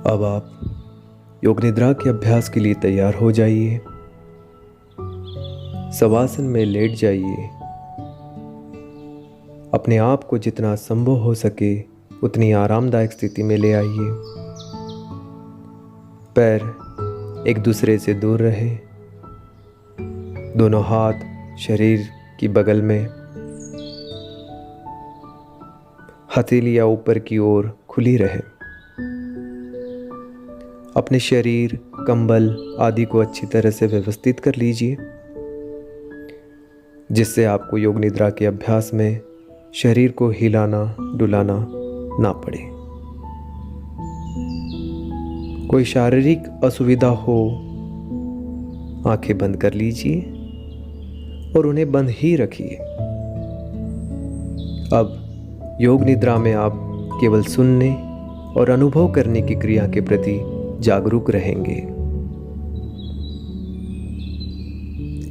अब आप योग निद्रा के अभ्यास के लिए तैयार हो जाइए। शवासन में लेट जाइए। अपने आप को जितना संभव हो सके उतनी आरामदायक स्थिति में ले आइए। पैर एक दूसरे से दूर रहे। दोनों हाथ शरीर की बगल में, हथेलियां ऊपर की ओर खुली रहे। अपने शरीर, कंबल आदि को अच्छी तरह से व्यवस्थित कर लीजिए, जिससे आपको योग निद्रा के अभ्यास में शरीर को हिलाना डुलाना ना पड़े। कोई शारीरिक असुविधा हो, आंखें बंद कर लीजिए और उन्हें बंद ही रखिए। अब योग निद्रा में आप केवल सुनने और अनुभव करने की क्रिया के प्रति जागरूक रहेंगे।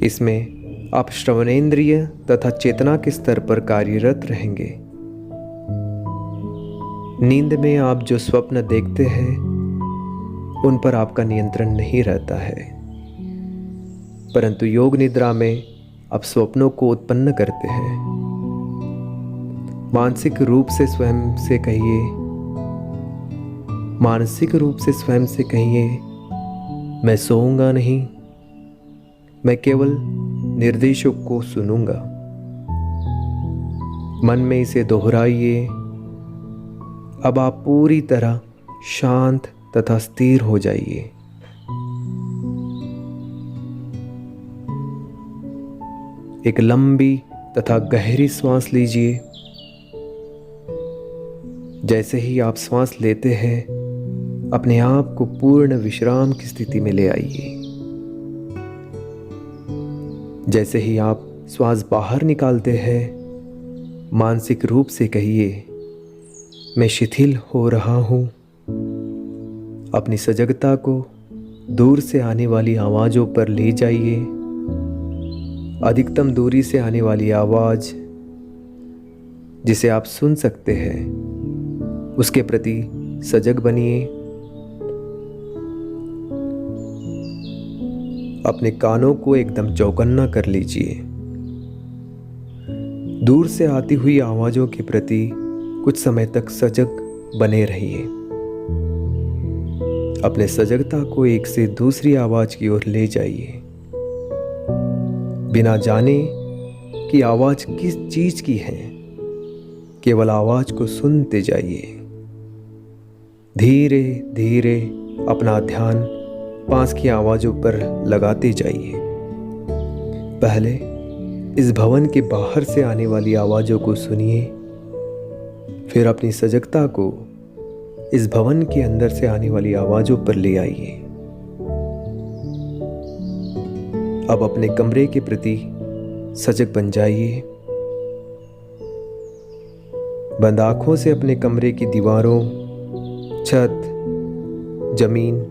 इसमें आप श्रवणेंद्रिय तथा चेतना के स्तर पर कार्यरत रहेंगे। नींद में आप जो स्वप्न देखते हैं उन पर आपका नियंत्रण नहीं रहता है, परंतु योग निद्रा में आप स्वप्नों को उत्पन्न करते हैं। मानसिक रूप से स्वयं से कहिए, मैं सोऊंगा नहीं, मैं केवल निर्देशों को सुनूंगा। मन में इसे दोहराइए। अब आप पूरी तरह शांत तथा स्थिर हो जाइए। एक लंबी तथा गहरी सांस लीजिए। जैसे ही आप सांस लेते हैं, अपने आप को पूर्ण विश्राम की स्थिति में ले आइए। जैसे ही आप श्वास बाहर निकालते हैं, मानसिक रूप से कहिए, मैं शिथिल हो रहा हूं। अपनी सजगता को दूर से आने वाली आवाजों पर ले जाइए। अधिकतम दूरी से आने वाली आवाज जिसे आप सुन सकते हैं, उसके प्रति सजग बनिए। अपने कानों को एकदम चौकन्ना कर लीजिए। दूर से आती हुई आवाजों के प्रति कुछ समय तक सजग बने रहिए। अपने सजगता को एक से दूसरी आवाज की ओर ले जाइए, बिना जाने कि आवाज किस चीज की है। केवल आवाज को सुनते जाइए। धीरे धीरे अपना ध्यान पास की आवाजों पर लगाते जाइए। पहले इस भवन के बाहर से आने वाली आवाजों को सुनिए, फिर अपनी सजगता को इस भवन के अंदर से आने वाली आवाजों पर ले आइए। अब अपने कमरे के प्रति सजग बन जाइए। बंद आंखों से अपने कमरे की दीवारों, छत, जमीन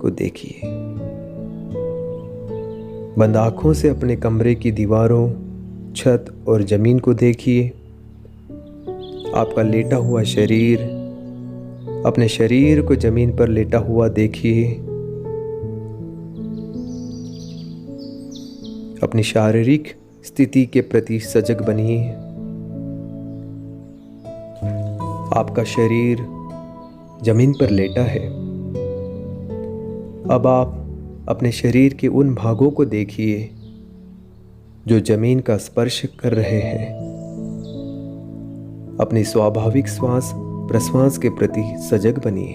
को देखिए। बंद आंखों से अपने कमरे की दीवारों, छत और जमीन को देखिए। आपका लेटा हुआ शरीर, अपने शरीर को जमीन पर लेटा हुआ देखिए। अपनी शारीरिक स्थिति के प्रति सजग बनिए। आपका शरीर जमीन पर लेटा है। अब आप अपने शरीर के उन भागों को देखिए जो जमीन का स्पर्श कर रहे हैं। अपनी स्वाभाविक श्वास प्रश्वास के प्रति सजग बनिए।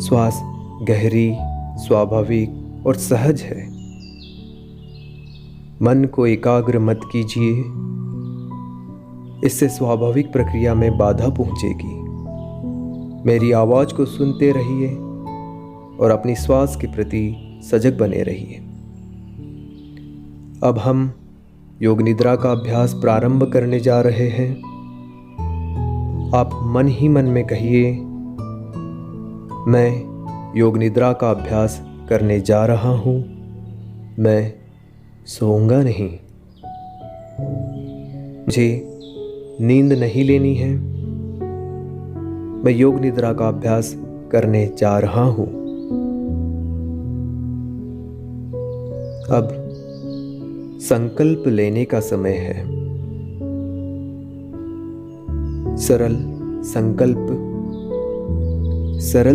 श्वास गहरी, स्वाभाविक और सहज है। मन को एकाग्र मत कीजिए, इससे स्वाभाविक प्रक्रिया में बाधा पहुंचेगी। मेरी आवाज को सुनते रहिए और अपनी श्वास के प्रति सजग बने रहिए। अब हम योग निद्रा का अभ्यास प्रारंभ करने जा रहे हैं। आप मन ही मन में कहिए, मैं योग निद्रा का अभ्यास करने जा रहा हूं। मैं सोऊंगा नहीं। मुझे नींद नहीं लेनी है। मैं योग निद्रा का अभ्यास करने जा रहा हूं। अब संकल्प लेने का समय है। सरल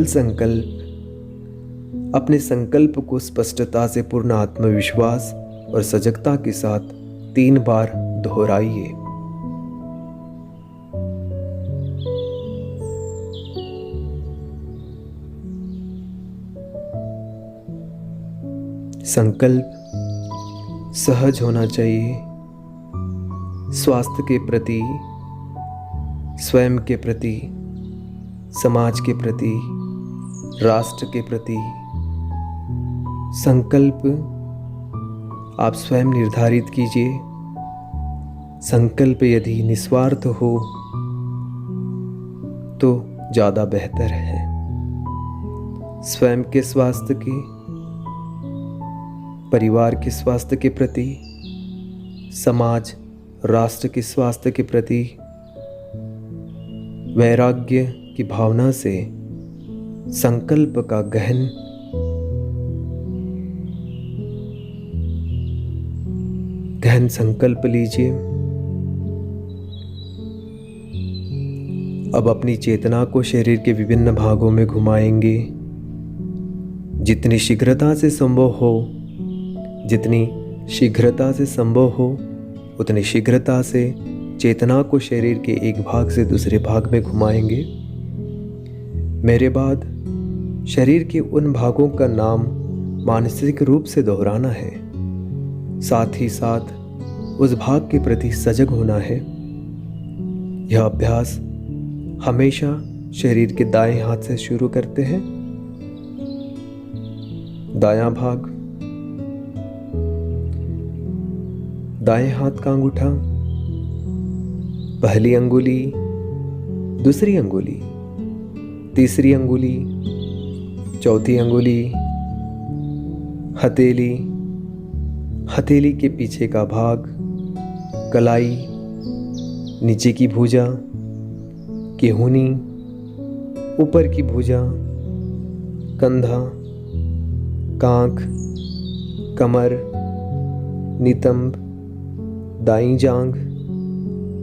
संकल्प अपने संकल्प को स्पष्टता से पूर्ण आत्मविश्वास और सजगता के साथ 3 बार दोहराइए। संकल्प सहज होना चाहिए। स्वास्थ्य के प्रति, स्वयं के प्रति, समाज के प्रति, राष्ट्र के प्रति संकल्प आप स्वयं निर्धारित कीजिए। संकल्प यदि निस्वार्थ हो तो ज़्यादा बेहतर है। स्वयं के स्वास्थ्य के, परिवार के स्वास्थ्य के प्रति, समाज, राष्ट्र के स्वास्थ्य के प्रति वैराग्य की भावना से संकल्प का गहन संकल्प लीजिए। अब अपनी चेतना को शरीर के विभिन्न भागों में घुमाएंगे। जितनी शीघ्रता से संभव हो उतनी शीघ्रता से चेतना को शरीर के एक भाग से दूसरे भाग में घुमाएंगे। मेरे बाद शरीर के उन भागों का नाम मानसिक रूप से दोहराना है। साथ ही साथ उस भाग के प्रति सजग होना है। यह अभ्यास हमेशा शरीर के दाएं हाथ से शुरू करते हैं। दायां भाग, दाएं हाथ का अंगूठा, पहली अंगुली, दूसरी अंगुली, तीसरी अंगुली, चौथी अंगुली, हथेली के पीछे का भाग, कलाई, नीचे की भुजा, केहूनी, ऊपर की भुजा, कंधा, कांख, कमर, नितंब, दाईं जांघ,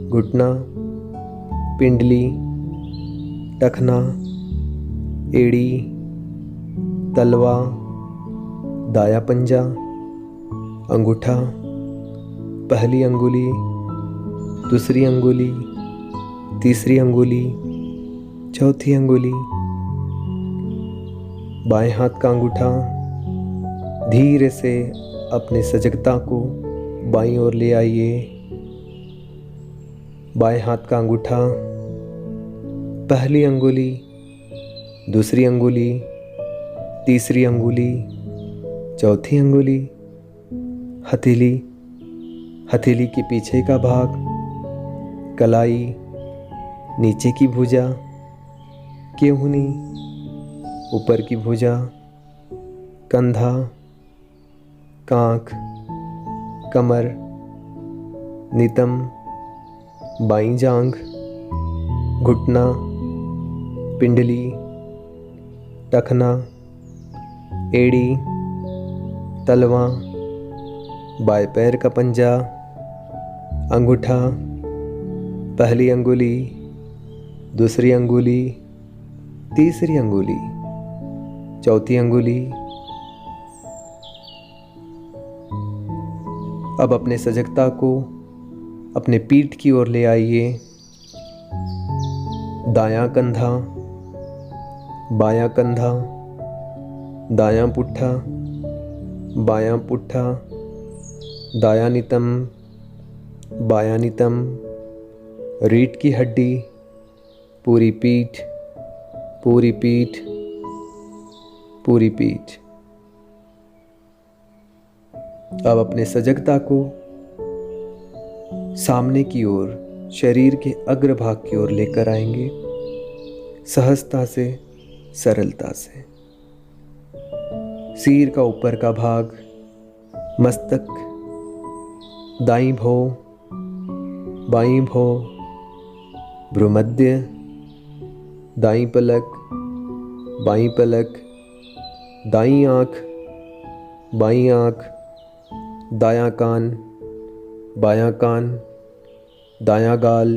घुटना, पिंडली, टखना, एड़ी, तलवा, दाया पंजा, अंगूठा, पहली अंगुली, दूसरी अंगुली, तीसरी अंगुली, चौथी अंगुली, बाएं हाथ का अंगूठा। धीरे से अपने सजगता को बाईं ओर ले आइए। बाएं हाथ का अंगूठा, पहली अंगुली, दूसरी अंगुली, तीसरी अंगुली, चौथी अंगुली, हथेली के पीछे का भाग, कलाई, नीचे की भुजा, केहूनी, ऊपर की भुजा, कंधा, कांख, कमर, नितंब, बाईं जांघ, घुटना, पिंडली, टखना, एड़ी, तलवा, बाएं पैर का पंजा, अंगूठा, पहली अंगुली, दूसरी अंगुली, तीसरी अंगुली, चौथी अंगुली। अब अपने सजगता को अपने पीठ की ओर ले आइए। दायां कंधा, बायां कंधा, दायां पुट्ठा, बायां पुट्ठा, दायां नितंब, बायां नितंब, रीढ़ की हड्डी, पूरी पीठ, पूरी पीठ, पूरी पीठ। अब अपने सजगता को सामने की ओर, शरीर के अग्रभाग की ओर लेकर आएंगे, सहजता से, सरलता से। सिर का ऊपर का भाग, मस्तक, दाईं भौ, बाईं भौ, भ्रूमध्य, दाईं पलक, बाईं पलक, दाईं आँख, बाईं आँख, दायां कान, बायां कान, दायां गाल,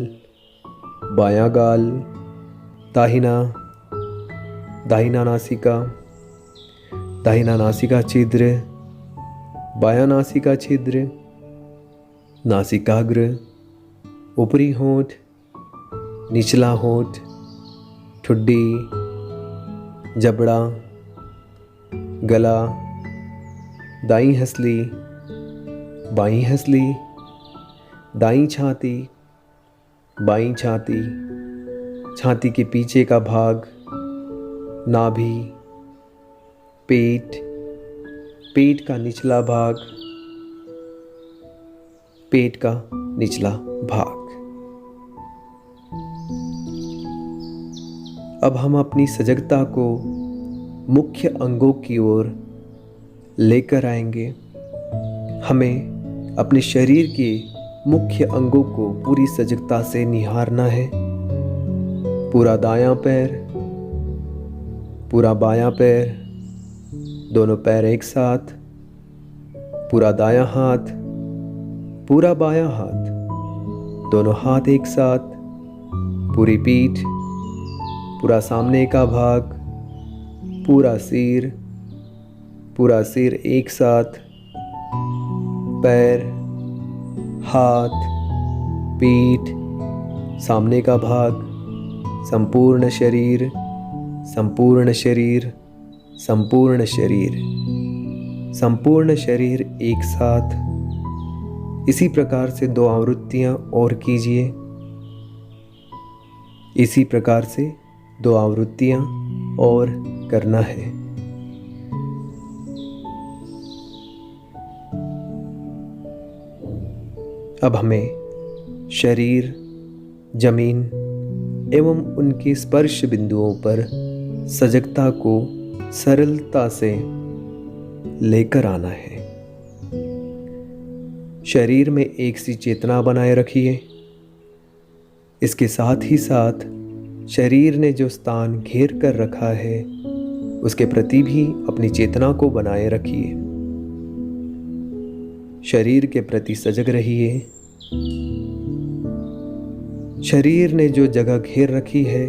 बायां गाल, दाहिना नासिका, दाहिना नासिका छिद्र, बायां नासिका छिद्र, नासिकाग्र, ऊपरी होंठ, निचला होंठ, ठुड्डी, जबड़ा, गला, दाईं हंसली, बाईं हंसली, दाईं छाती, बाईं छाती, छाती के पीछे का भाग, नाभि, पेट, पेट का निचला भाग, पेट का निचला भाग। अब हम अपनी सजगता को मुख्य अंगों की ओर लेकर आएंगे। हमें अपने शरीर के मुख्य अंगों को पूरी सजगता से निहारना है। पूरा दायां पैर, पूरा बायां पैर, दोनों पैर एक साथ, पूरा दायां हाथ, पूरा बायां हाथ, दोनों हाथ एक साथ, पूरी पीठ, पूरा सामने का भाग, पूरा सिर एक साथ, पैर, हाथ, पीठ, सामने का भाग, संपूर्ण शरीर, संपूर्ण शरीर, संपूर्ण शरीर, संपूर्ण शरीर एक साथ। इसी प्रकार से 2 आवृत्तियां और कीजिए। इसी प्रकार से 2 आवृत्तियां और करना है। अब हमें शरीर, जमीन एवं उनके स्पर्श बिंदुओं पर सजगता को सरलता से लेकर आना है। शरीर में एक सी चेतना बनाए रखिए। इसके साथ ही साथ शरीर ने जो स्थान घेर कर रखा है उसके प्रति भी अपनी चेतना को बनाए रखिए। शरीर के प्रति सजग रहिए। शरीर ने जो जगह घेर रखी है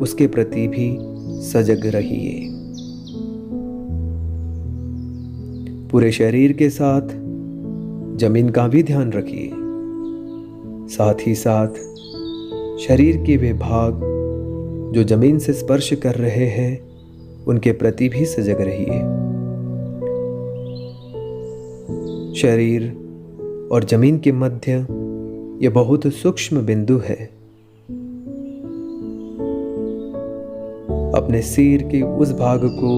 उसके प्रति भी सजग रहिए। पूरे शरीर के साथ जमीन का भी ध्यान रखिए। साथ ही साथ शरीर के वे भाग जो जमीन से स्पर्श कर रहे हैं उनके प्रति भी सजग रहिए। शरीर और जमीन के मध्य यह बहुत सूक्ष्म बिंदु है। अपने सिर के उस भाग को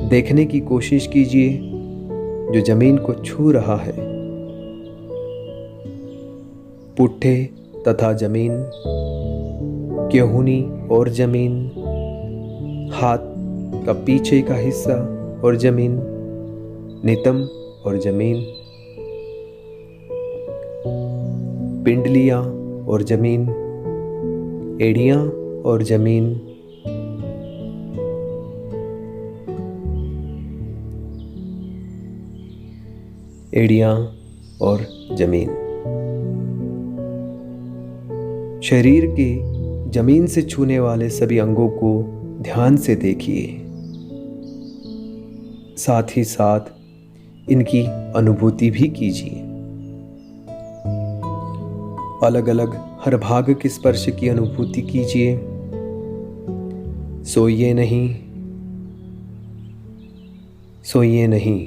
देखने की कोशिश कीजिए जो जमीन को छू रहा है। पुट्ठे तथा जमीन, केहूनी और जमीन, हाथ का पीछे का हिस्सा और जमीन, नितंब और जमीन, पिंडलियां और जमीन, एड़ियां और जमीन, एड़ियां और जमीन। शरीर के जमीन से छूने वाले सभी अंगों को ध्यान से देखिए। साथ ही साथ इनकी अनुभूति भी कीजिए। अलग अलग हर भाग के स्पर्श की अनुभूति कीजिए। सोइए नहीं, सोइए नहीं।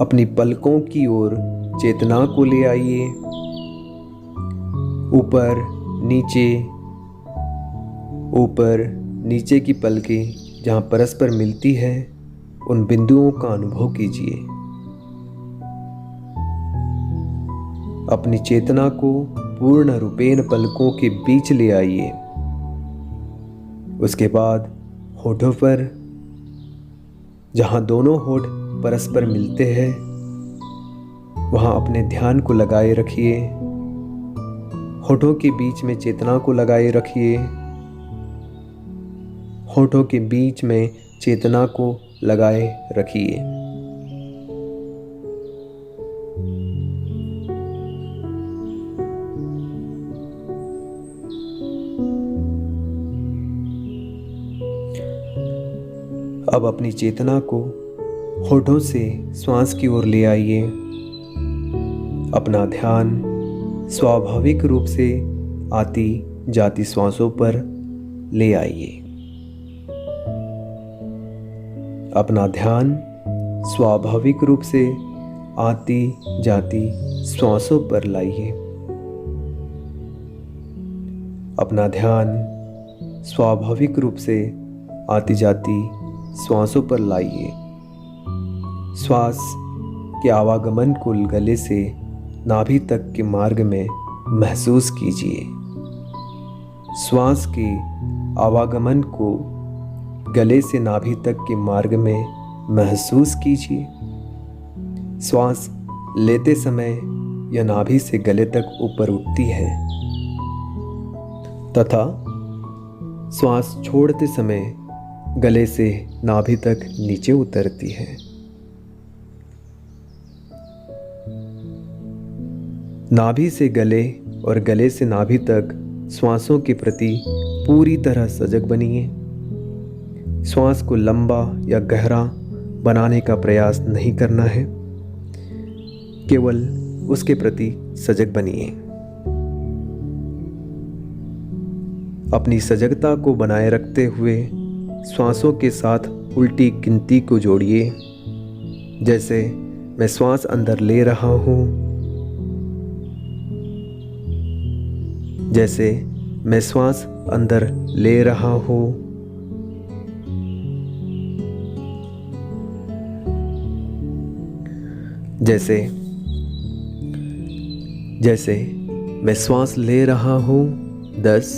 अपनी पलकों की ओर चेतना को ले आइए। ऊपर नीचे की पलकें जहाँ परस्पर मिलती है उन बिंदुओं का अनुभव कीजिए। अपनी चेतना को पूर्ण रूपेण पलकों के बीच ले आइए। उसके बाद होठों पर जहाँ दोनों होठ परस्पर मिलते हैं वहाँ अपने ध्यान को लगाए रखिए। होठों के बीच में चेतना को लगाए रखिए। होठों के बीच में चेतना को लगाए रखिए। अब अपनी चेतना को होठों से श्वास की ओर ले आइए। अपना ध्यान स्वाभाविक रूप से आती जाती श्वासों पर ले आइए। अपना ध्यान स्वाभाविक रूप से आती जाती श्वासों पर लाइए। अपना ध्यान स्वाभाविक रूप से आती जाती श्वासों पर लाइए। श्वास के आवागमन को गले से नाभि तक के मार्ग में महसूस कीजिए। श्वास के आवागमन को गले से नाभि तक के मार्ग में महसूस कीजिए। श्वास लेते समय यह नाभि से गले तक ऊपर उठती है तथा श्वास छोड़ते समय गले से नाभि तक नीचे उतरती है। नाभि से गले और गले से नाभि तक श्वासों के प्रति पूरी तरह सजग बनिए। श्वास को लंबा या गहरा बनाने का प्रयास नहीं करना है, केवल उसके प्रति सजग बनिए। अपनी सजगता को बनाए रखते हुए श्वासों के साथ उल्टी गिनती को जोड़िए। जैसे मैं श्वास अंदर ले रहा हूँ, जैसे मैं श्वास अंदर ले रहा हूँ, जैसे मैं श्वास ले रहा हूँ 10,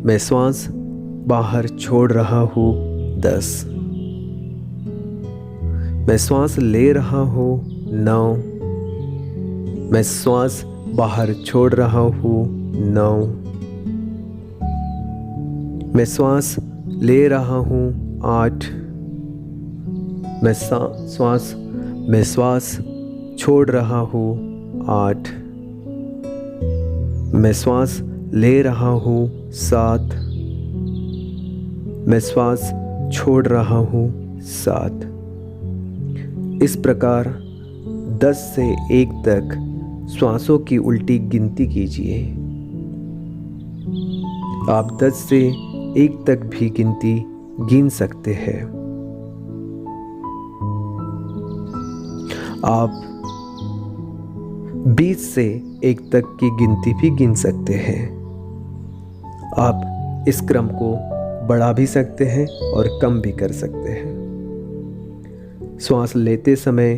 मैं श्वास बाहर छोड़ रहा हूँ 10, मैं श्वास ले रहा हूँ 9, मैं श्वास बाहर छोड़ रहा हूँ 9, मैं श्वास ले रहा हूँ 8, मैं श्वास छोड़ रहा हूँ 8, मैं श्वास ले रहा हूँ 7, मैं श्वास छोड़ रहा हूँ 7। इस प्रकार 10 से 1 तक श्वासों की उल्टी गिनती कीजिए। आप 10 से 1 तक भी गिनती गिन सकते हैं। आप 20 से 1 तक की गिनती भी गिन सकते हैं। आप इस क्रम को बढ़ा भी सकते हैं और कम भी कर सकते हैं। श्वास लेते समय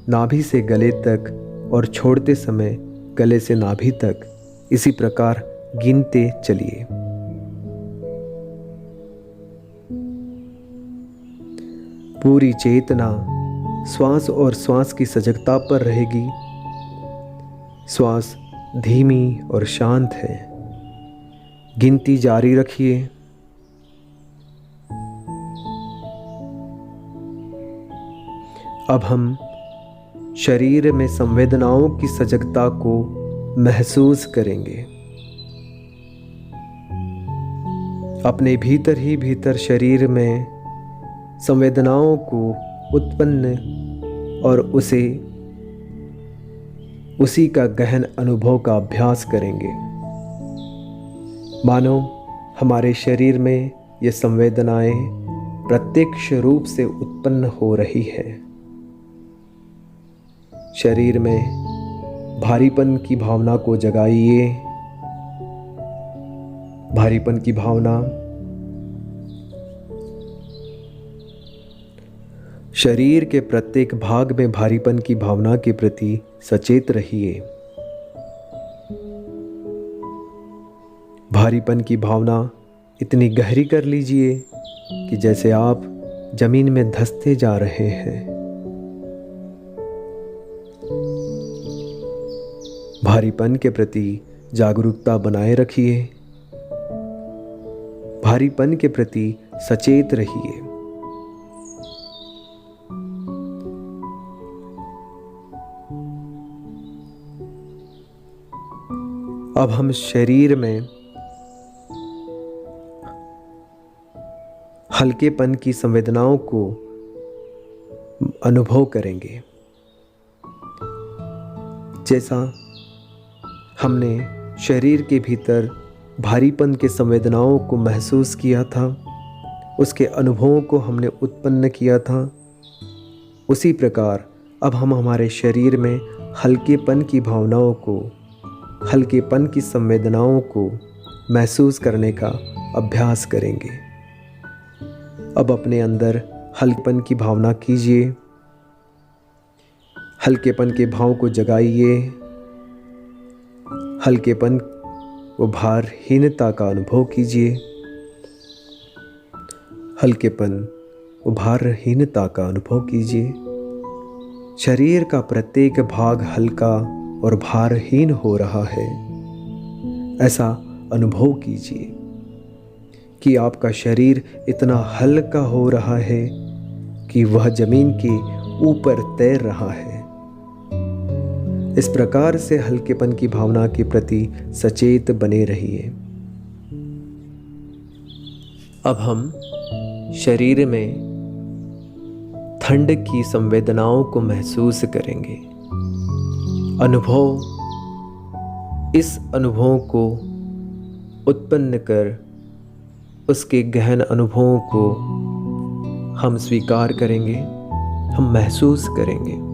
नाभि से गले तक और छोड़ते समय गले से नाभि तक इसी प्रकार गिनते चलिए। पूरी चेतना श्वास और श्वास की सजगता पर रहेगी। श्वास धीमी और शांत है। गिनती जारी रखिए। अब हम शरीर में संवेदनाओं की सजगता को महसूस करेंगे। अपने भीतर ही भीतर शरीर में संवेदनाओं को उत्पन्न और उसी का गहन अनुभव का अभ्यास करेंगे। मानो हमारे शरीर में ये संवेदनाएं प्रत्यक्ष रूप से उत्पन्न हो रही है। शरीर में भारीपन की भावना को जगाइए। भारीपन की भावना, शरीर के प्रत्येक भाग में भारीपन की भावना के प्रति सचेत रहिए। भारीपन की भावना इतनी गहरी कर लीजिए कि जैसे आप जमीन में धंसते जा रहे हैं। भारीपन के प्रति जागरूकता बनाए रखिए। भारीपन के प्रति सचेत रहिए। अब हम शरीर में हल्केपन की संवेदनाओं को अनुभव करेंगे। जैसा हमने शरीर के भीतर भारीपन के संवेदनाओं को महसूस किया था, उसके अनुभवों को हमने उत्पन्न किया था, उसी प्रकार अब हम हमारे शरीर में हल्केपन की भावनाओं को, हल्केपन की संवेदनाओं को महसूस करने का अभ्यास करेंगे। अब अपने अंदर हल्केपन की भावना कीजिए, हल्केपन के भाव को जगाइए, हल्केपन व भारहीनता का अनुभव कीजिए, हल्केपन व भारहीनता का अनुभव कीजिए। शरीर का प्रत्येक भाग हल्का और भारहीन हो रहा है, ऐसा अनुभव कीजिए कि आपका शरीर इतना हल्का हो रहा है कि वह जमीन के ऊपर तैर रहा है। इस प्रकार से हल्केपन की भावना के प्रति सचेत बने रहिए। अब हम शरीर में ठंड की संवेदनाओं को महसूस करेंगे। इस अनुभवों को उत्पन्न कर उसके गहन अनुभवों को हम स्वीकार करेंगे, हम महसूस करेंगे।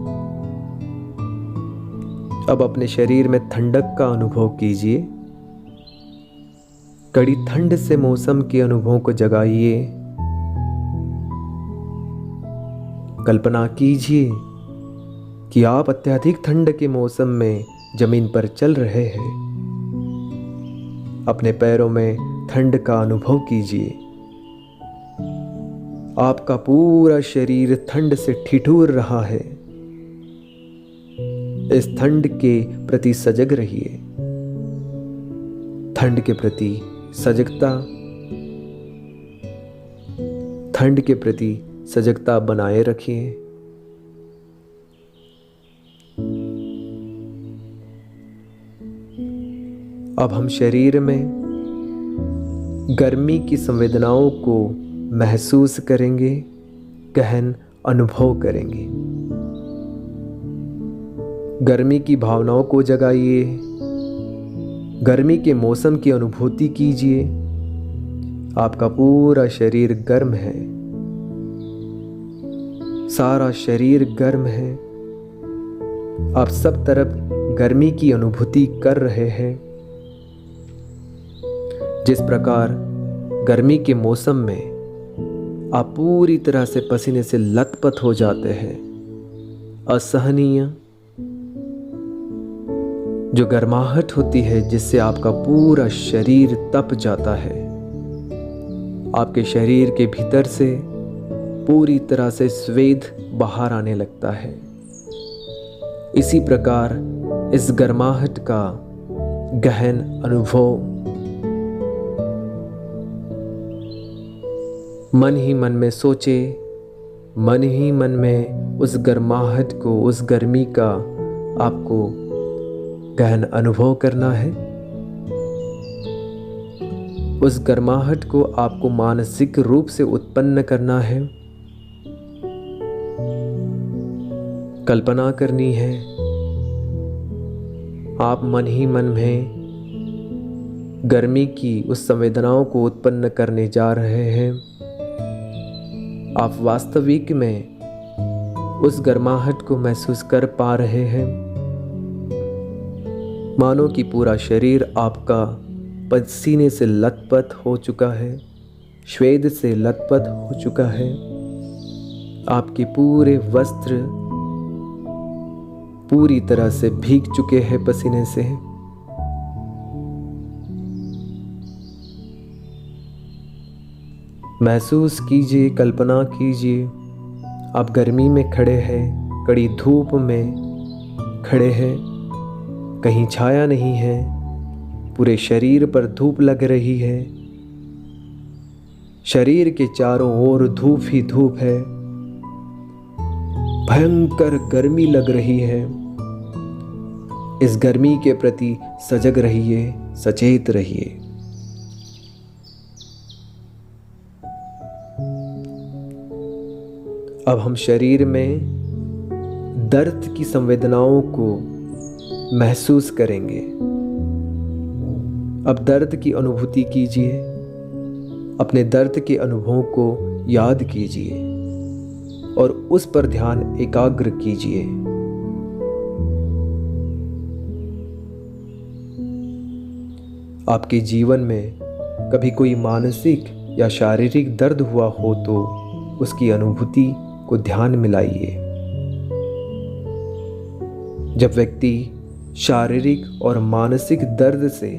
अब अपने शरीर में ठंडक का अनुभव कीजिए। कड़ी ठंड से मौसम के अनुभवों को जगाइए। कल्पना कीजिए कि आप अत्यधिक ठंड के मौसम में जमीन पर चल रहे हैं। अपने पैरों में ठंड का अनुभव कीजिए। आपका पूरा शरीर ठंड से ठिठुर रहा है। इस ठंड के प्रति सजग रहिए। ठंड के प्रति सजगता, ठंड के प्रति सजगता बनाए रखिए। अब हम शरीर में गर्मी की संवेदनाओं को महसूस करेंगे, गहन अनुभव करेंगे। गर्मी की भावनाओं को जगाइए। गर्मी के मौसम की अनुभूति कीजिए। आपका पूरा शरीर गर्म है, सारा शरीर गर्म है। आप सब तरफ गर्मी की अनुभूति कर रहे हैं। जिस प्रकार गर्मी के मौसम में आप पूरी तरह से पसीने से लथपथ हो जाते हैं, असहनीय जो गर्माहट होती है जिससे आपका पूरा शरीर तप जाता है। आपके शरीर के भीतर से पूरी तरह से स्वेद बाहर आने लगता है। इसी प्रकार इस गर्माहट का गहन अनुभव मन ही मन में सोचे, मन ही मन में उस गर्माहट को, उस गर्मी का आपको गहन अनुभव करना है। उस गर्माहट को आपको मानसिक रूप से उत्पन्न करना है। कल्पना करनी है। आप मन ही मन में गर्मी की उस संवेदनाओं को उत्पन्न करने जा रहे हैं। आप वास्तविक में उस गर्माहट को महसूस कर पा रहे हैं। मानो कि पूरा शरीर आपका पसीने से लथपथ हो चुका है, श्वेद से लथपथ हो चुका है। आपके पूरे वस्त्र पूरी तरह से भीग चुके हैं पसीने से। महसूस कीजिए, कल्पना कीजिए, आप गर्मी में खड़े हैं, कड़ी धूप में खड़े हैं, कहीं छाया नहीं है, पूरे शरीर पर धूप लग रही है। शरीर के चारों ओर धूप ही धूप है, भयंकर गर्मी लग रही है। इस गर्मी के प्रति सजग रहिए, सचेत रहिए। अब हम शरीर में दर्द की संवेदनाओं को महसूस करेंगे। अब दर्द की अनुभूति कीजिए, अपने दर्द के अनुभवों को याद कीजिए और उस पर ध्यान एकाग्र कीजिए। आपके जीवन में कभी कोई मानसिक या शारीरिक दर्द हुआ हो तो उसकी अनुभूति को ध्यान में लाइए। जब व्यक्ति शारीरिक और मानसिक दर्द से,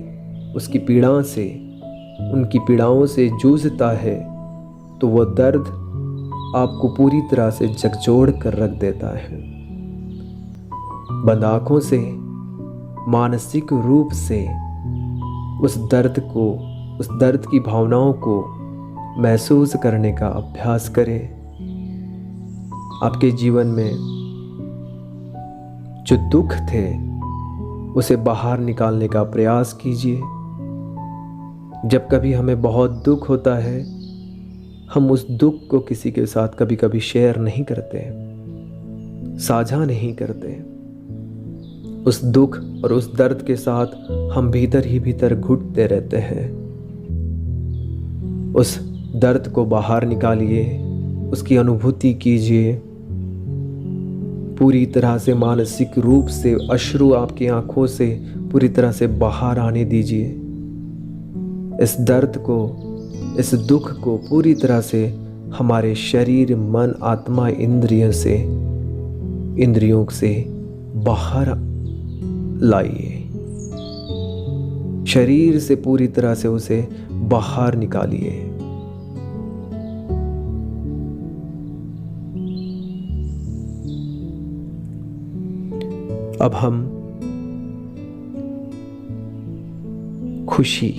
उसकी पीड़ा से, उनकी पीड़ाओं से जूझता है तो वह दर्द आपको पूरी तरह से झकझोर कर रख देता है। बंद आंखों से मानसिक रूप से उस दर्द की भावनाओं को महसूस करने का अभ्यास करें। आपके जीवन में जो दुख थे उसे बाहर निकालने का प्रयास कीजिए। जब कभी हमें बहुत दुख होता है, हम उस दुख को किसी के साथ कभी कभी शेयर नहीं करते, साझा नहीं करते। उस दुख और उस दर्द के साथ हम भीतर ही भीतर घुटते रहते हैं। उस दर्द को बाहर निकालिए, उसकी अनुभूति कीजिए। पूरी तरह से मानसिक रूप से अश्रु आपकी आंखों से पूरी तरह से बाहर आने दीजिए। इस दर्द को, इस दुख को पूरी तरह से हमारे शरीर, मन, आत्मा, इंद्रियों से बाहर लाइए। शरीर से पूरी तरह से उसे बाहर निकालिए। अब हम खुशी,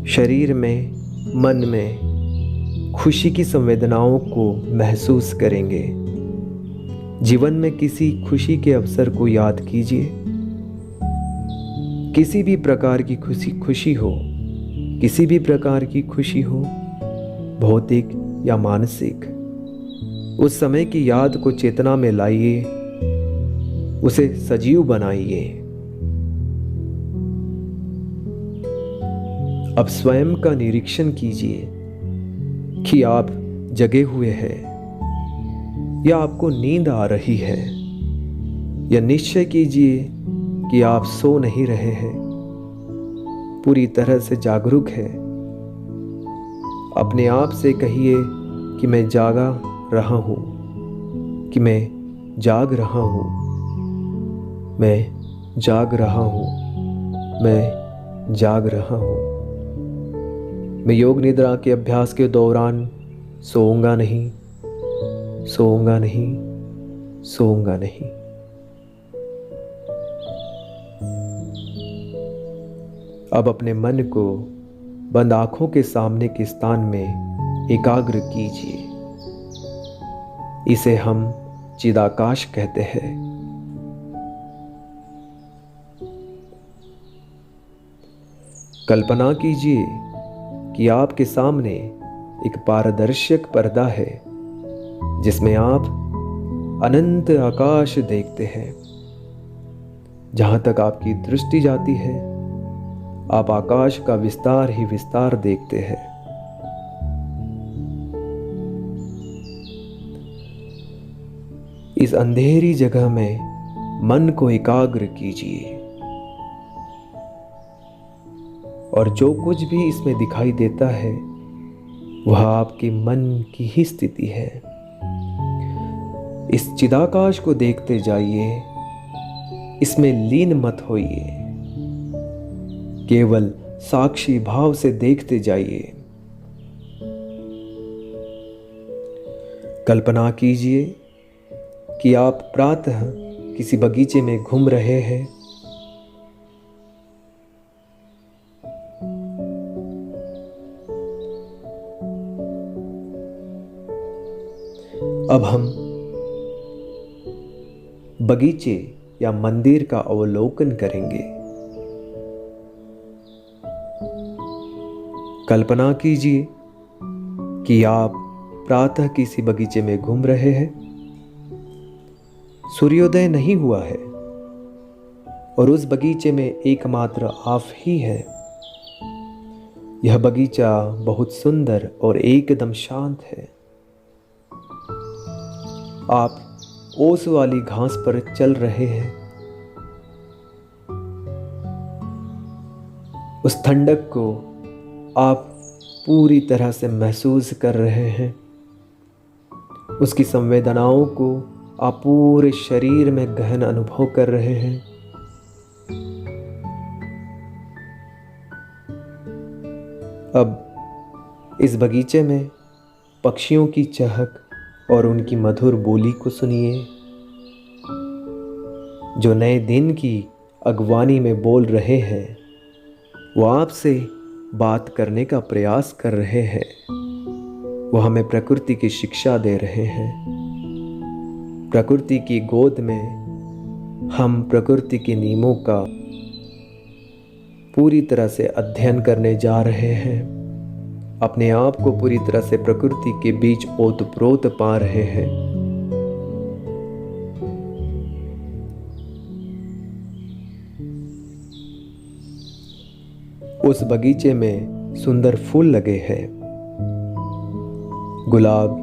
शरीर में, मन में खुशी की संवेदनाओं को महसूस करेंगे। जीवन में किसी खुशी के अवसर को याद कीजिए। किसी भी प्रकार की खुशी हो, किसी भी प्रकार की खुशी हो, भौतिक या मानसिक, उस समय की याद को चेतना में लाइए, उसे सजीव बनाइए। अब स्वयं का निरीक्षण कीजिए कि आप जगे हुए हैं या आपको नींद आ रही है, या निश्चय कीजिए कि आप सो नहीं रहे हैं, पूरी तरह से जागरूक है। अपने आप से कहिए कि मैं जागा रहा हूं, कि मैं जाग रहा हूं, मैं जाग रहा हूं, मैं जाग रहा हूं। मैं योग निद्रा के अभ्यास के दौरान सोऊंगा नहीं, सोऊंगा नहीं, सोऊंगा नहीं। अब अपने मन को बंद आंखों के सामने के स्थान में एकाग्र कीजिए। इसे हम चिदाकाश कहते हैं। कल्पना कीजिए कि आपके सामने एक पारदर्शक पर्दा है जिसमें आप अनंत आकाश देखते हैं। जहां तक आपकी दृष्टि जाती है, आप आकाश का विस्तार ही विस्तार देखते हैं। इस अंधेरी जगह में मन को एकाग्र कीजिए और जो कुछ भी इसमें दिखाई देता है वह आपके मन की ही स्थिति है। इस चिदाकाश को देखते जाइए, इसमें लीन मत होइए, केवल साक्षी भाव से देखते जाइए। कल्पना कीजिए कि आप प्रातः किसी बगीचे में घूम रहे हैं। अब हम बगीचे या मंदिर का अवलोकन करेंगे। कल्पना कीजिए कि आप प्रातः किसी बगीचे में घूम रहे हैं। सूर्योदय नहीं हुआ है और उस बगीचे में एकमात्र आप ही है। यह बगीचा बहुत सुंदर और एकदम शांत है। आप ओस वाली घास पर चल रहे हैं। उस ठंडक को आप पूरी तरह से महसूस कर रहे हैं। उसकी संवेदनाओं को आप पूरे शरीर में गहन अनुभव कर रहे हैं। अब इस बगीचे में पक्षियों की चहक और उनकी मधुर बोली को सुनिए, जो नए दिन की अगवानी में बोल रहे हैं। वो आपसे बात करने का प्रयास कर रहे हैं। वो हमें प्रकृति की शिक्षा दे रहे हैं। प्रकृति की गोद में हम प्रकृति के नियमों का पूरी तरह से अध्ययन करने जा रहे हैं। अपने आप को पूरी तरह से प्रकृति के बीच ओतप्रोत पा रहे हैं। उस बगीचे में सुंदर फूल लगे हैं। गुलाब,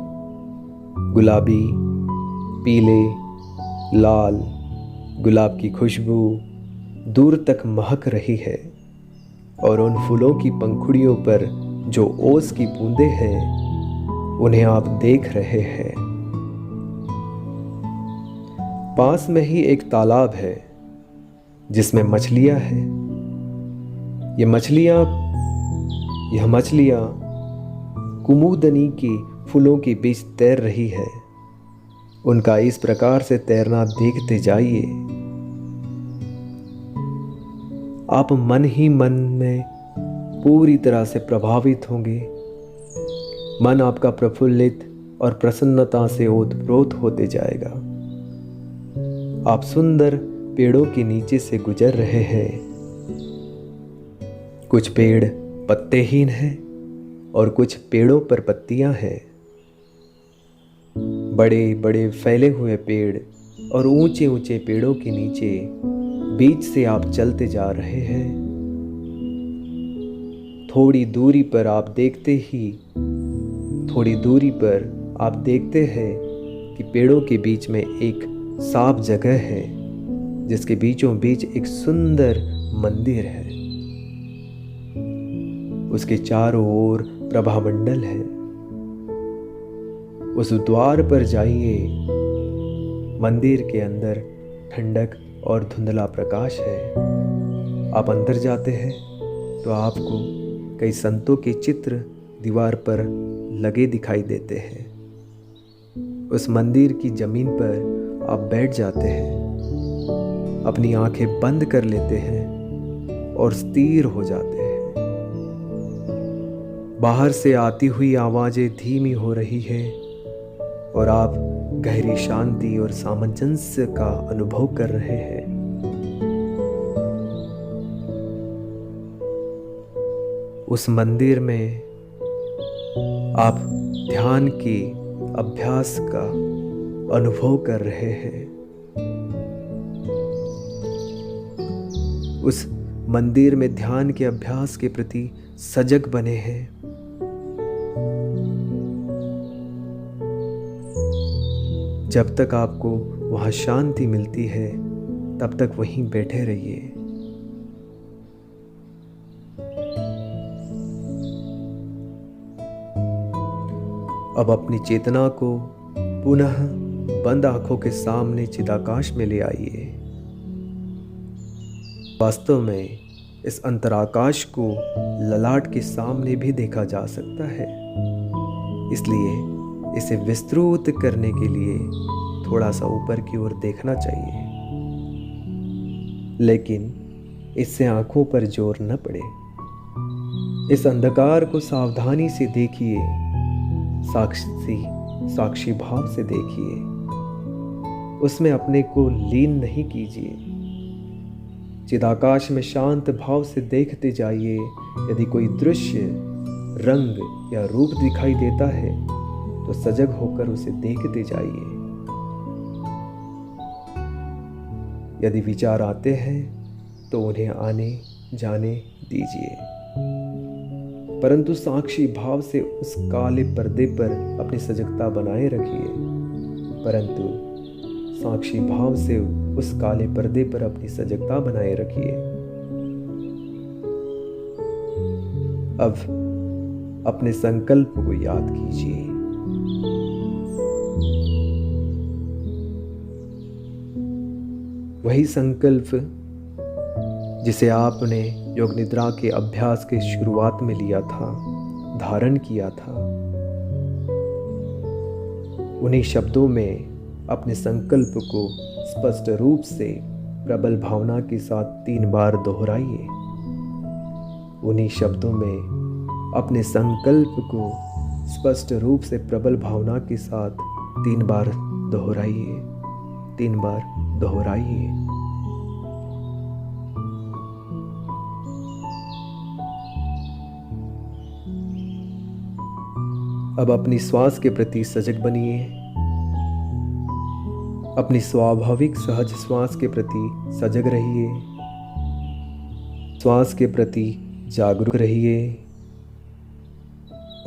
गुलाबी, पीले, लाल। गुलाब की खुशबू दूर तक महक रही है और उन फूलों की पंखुड़ियों पर जो ओस की बूंदें हैं, उन्हें आप देख रहे हैं। पास में ही एक तालाब है जिसमें मछलियां हैं। यह मछलियां कुमुदनी के फूलों के बीच तैर रही है। उनका इस प्रकार से तैरना देखते जाइए। आप मन ही मन में पूरी तरह से प्रभावित होंगे। मन आपका प्रफुल्लित और प्रसन्नता से ओतप्रोत होते जाएगा। आप सुंदर पेड़ों के नीचे से गुजर रहे हैं। कुछ पेड़ पत्तेहीन हैं और कुछ पेड़ों पर पत्तियां हैं। बड़े बड़े फैले हुए पेड़ और ऊंचे ऊंचे पेड़ों के नीचे बीच से आप चलते जा रहे हैं। थोड़ी दूरी पर आप देखते हैं कि पेड़ों के बीच में एक साफ जगह है, जिसके बीचों बीच एक सुंदर मंदिर है। उसके चारों ओर प्रभामंडल है। उस द्वार पर जाइए। मंदिर के अंदर ठंडक और धुंधला प्रकाश है। आप अंदर जाते हैं तो आपको कई संतों के चित्र दीवार पर लगे दिखाई देते हैं। उस मंदिर की जमीन पर आप बैठ जाते हैं, अपनी आंखें बंद कर लेते हैं और स्थिर हो जाते हैं। बाहर से आती हुई आवाजें धीमी हो रही है और आप गहरी शांति और सामंजस्य का अनुभव कर रहे हैं। उस मंदिर में आप ध्यान के अभ्यास का अनुभव कर रहे हैं। उस मंदिर में ध्यान के अभ्यास के प्रति सजग बने हैं। जब तक आपको वहां शांति मिलती है, तब तक वहीं बैठे रहिए। अब अपनी चेतना को पुनः बंद आंखों के सामने चिदाकाश में ले आइए। वास्तव में इस अंतराकाश को ललाट के सामने भी देखा जा सकता है, इसलिए इसे विस्तृत करने के लिए थोड़ा सा ऊपर की ओर देखना चाहिए, लेकिन इससे आंखों पर जोर न पड़े। इस अंधकार को सावधानी से देखिए। साक्षी साक्षी भाव से देखिए, उसमें अपने को लीन नहीं कीजिए। चिदाकाश में शांत भाव से देखते जाइए। यदि कोई दृश्य, रंग या रूप दिखाई देता है तो सजग होकर उसे देखते जाइए। यदि विचार आते हैं तो उन्हें आने जाने दीजिए, परंतु साक्षी भाव से उस काले पर्दे पर अपनी सजगता बनाए रखिए। परंतु साक्षी भाव से उस काले पर्दे पर अपनी सजगता बनाए रखिए। अब अपने संकल्प को याद कीजिए। वही संकल्प जिसे आपने योग निद्रा के अभ्यास के शुरुआत में लिया था, धारण किया था। उन्हीं शब्दों में अपने संकल्प को स्पष्ट रूप से प्रबल भावना के साथ 3 बार दोहराइए। उन्हीं शब्दों में अपने संकल्प को स्पष्ट रूप से प्रबल भावना के साथ 3 बार दोहराइए, 3 बार दोहराइए। अब अपनी श्वास के प्रति सजग बनिए। अपनी स्वाभाविक सहज श्वास के प्रति सजग रहिए। श्वास के प्रति जागरूक रहिए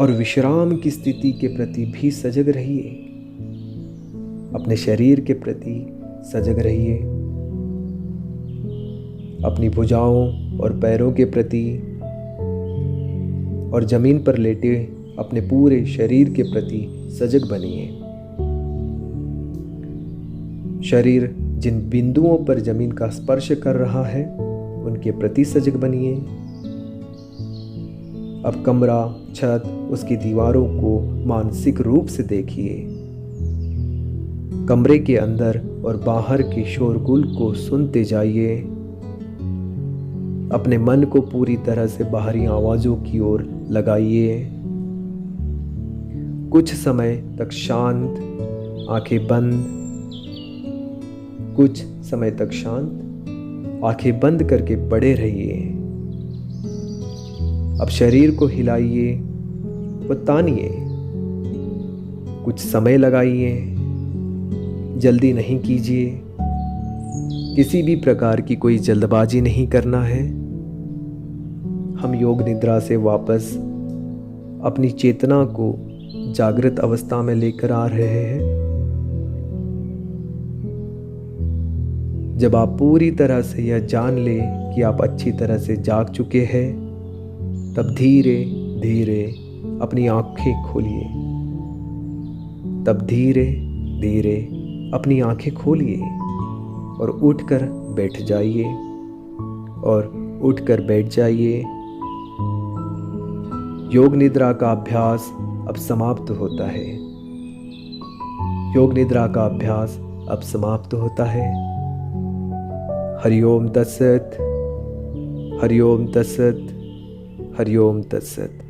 और विश्राम की स्थिति के प्रति भी सजग रहिए। अपने शरीर के प्रति सजग रहिए। अपनी भुजाओं और पैरों के प्रति और जमीन पर लेटे अपने पूरे शरीर के प्रति सजग बनिए। शरीर जिन बिंदुओं पर जमीन का स्पर्श कर रहा है उनके प्रति सजग बनिए। अब कमरा, छत, उसकी दीवारों को मानसिक रूप से देखिए। कमरे के अंदर और बाहर के शोरगुल को सुनते जाइए। अपने मन को पूरी तरह से बाहरी आवाजों की ओर लगाइए। कुछ समय तक शांत, आंखें बंद, कुछ समय तक शांत आंखें बंद करके पड़े रहिए। अब शरीर को हिलाइए व तानिए। कुछ समय लगाइए, जल्दी नहीं कीजिए। किसी भी प्रकार की कोई जल्दबाजी नहीं करना है। हम योग निद्रा से वापस अपनी चेतना को जागृत अवस्था में लेकर आ रहे हैं। जब आप पूरी तरह से यह जान ले कि आप अच्छी तरह से जाग चुके हैं, तब धीरे धीरे अपनी आंखें खोलिए। तब धीरे धीरे अपनी आंखें खोलिए और उठकर बैठ जाइए और उठकर बैठ जाइए। योग निद्रा का अभ्यास अब समाप्त होता है। योग निद्रा का अभ्यास अब समाप्त होता है। हरिओम तत्सत, हरिओम तत्सत, हरिओम तत्सत।